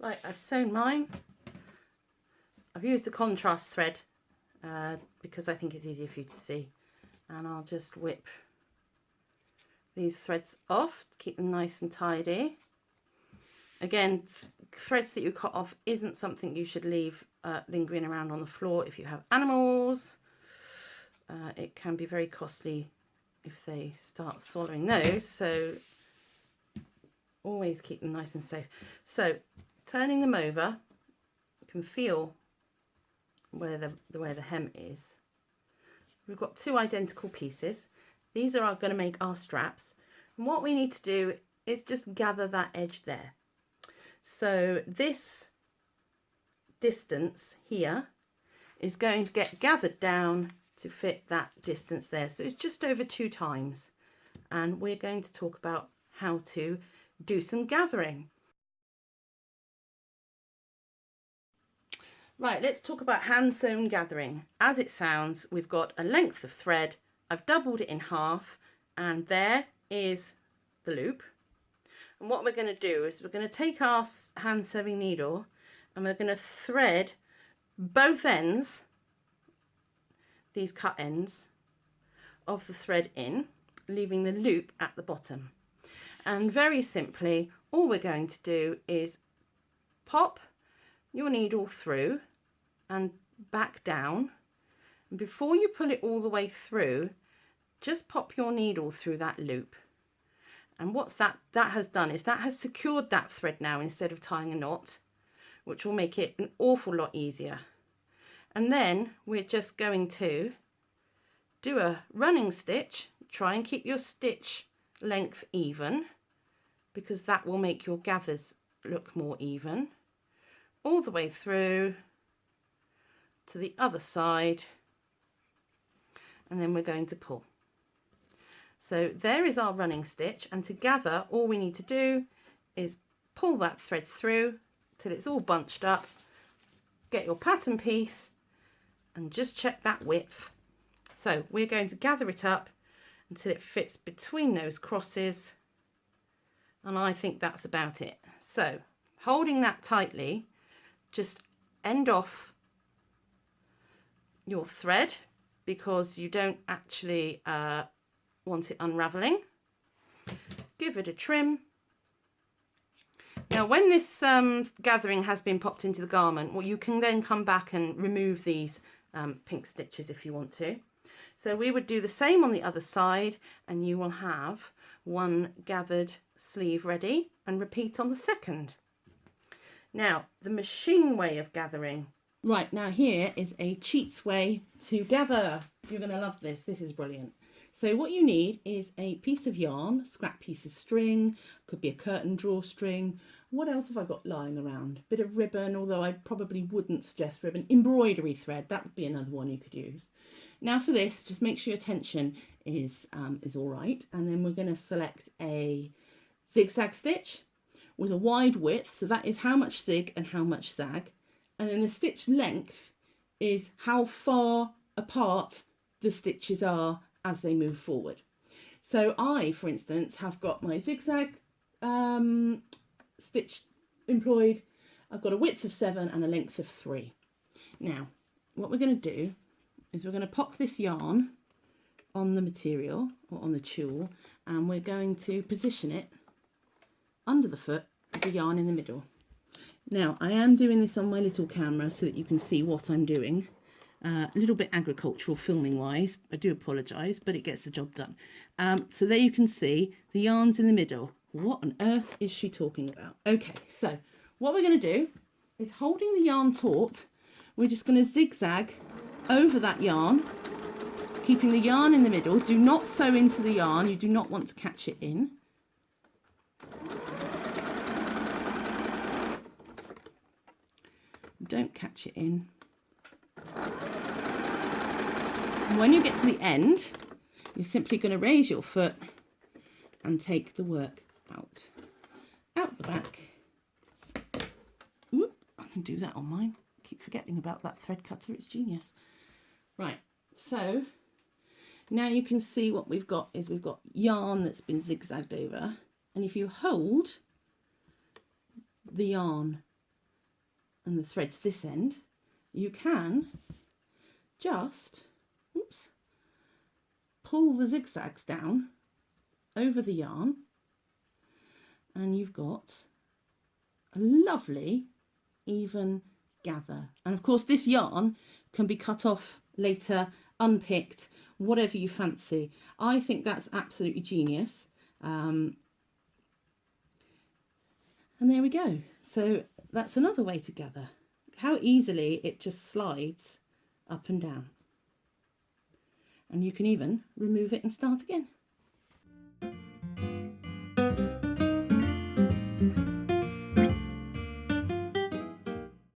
Right, I've sewn mine. I've used the contrast thread because I think it's easier for you to see. And I'll just whip these threads off to keep them nice and tidy. Again, threads that you cut off isn't something you should leave lingering around on the floor if you have animals. It can be very costly if they start swallowing those, so always keep them nice and safe. So turning them over, you can feel where the hem is. We've got two identical pieces. These are going to make our straps, and what we need to do is just gather that edge there. So this distance here is going to get gathered down to fit that distance there. So it's just over 2 times, and we're going to talk about how to do some gathering. Right, let's talk about hand sewn gathering. As it sounds, we've got a length of thread. I've doubled it in half, and there is the loop. And what we're going to do is we're going to take our hand sewing needle and we're going to thread both ends, these cut ends of the thread in, leaving the loop at the bottom. And very simply, all we're going to do is pop your needle through and back down. And before you pull it all the way through, just pop your needle through that loop. And what's that has done is that has secured that thread now instead of tying a knot, which will make it an awful lot easier. And then we're just going to do a running stitch. Try and keep your stitch length even, because that will make your gathers look more even, all the way through to the other side, and then we're going to pull. So there is our running stitch, and to gather all we need to do is pull that thread through till it's all bunched up, get your pattern piece and just check that width. So we're going to gather it up until it fits between those crosses, and I think that's about it. So holding that tightly, just end off your thread because you don't actually want it unraveling. Give it a trim. Now when this gathering has been popped into the garment, well, you can then come back and remove these pink stitches if you want to. So we would do the same on the other side, and you will have one gathered sleeve ready, and repeat on the second. Now the machine way of gathering. Right, now here is a cheats way to gather. You're going to love this. This is brilliant. So what you need is a piece of yarn, scrap piece of string, could be a curtain drawstring. What else have I got lying around? Bit of ribbon, although I probably wouldn't suggest ribbon. Embroidery thread, that would be another one you could use. Now for this, just make sure your tension is all right, and then we're going to select a zigzag stitch with a wide width, so that is how much zig and how much zag, and then the stitch length is how far apart the stitches are as they move forward. So I, for instance, have got my zigzag stitch employed. I've got a width of 7 and a length of 3. Now what we're going to do is we're going to pop this yarn on the material or on the tulle, and we're going to position it under the foot with the yarn in the middle. Now I am doing this on my little camera so that you can see what I'm doing. A little bit agricultural filming wise, I do apologise, but it gets the job done. So there you can see the yarn's in the middle. What on earth is she talking about? Okay, so what we're going to do is, holding the yarn taut, we're just going to zigzag over that yarn, keeping the yarn in the middle. Do not sew into the yarn, you do not want to catch it in. Don't catch it in. And when you get to the end, you're simply going to raise your foot and take the work out the back. Whoop, I can do that on mine. I keep forgetting about that thread cutter, it's genius. Right, so now you can see what we've got is we've got yarn that's been zigzagged over, and if you hold the yarn and the thread's this end, you can just pull the zigzags down over the yarn, and you've got a lovely even gather. And of course this yarn can be cut off later, unpicked, whatever you fancy. I think that's absolutely genius. And there we go. So that's another way to gather. How easily it just slides up and down. And you can even remove it and start again.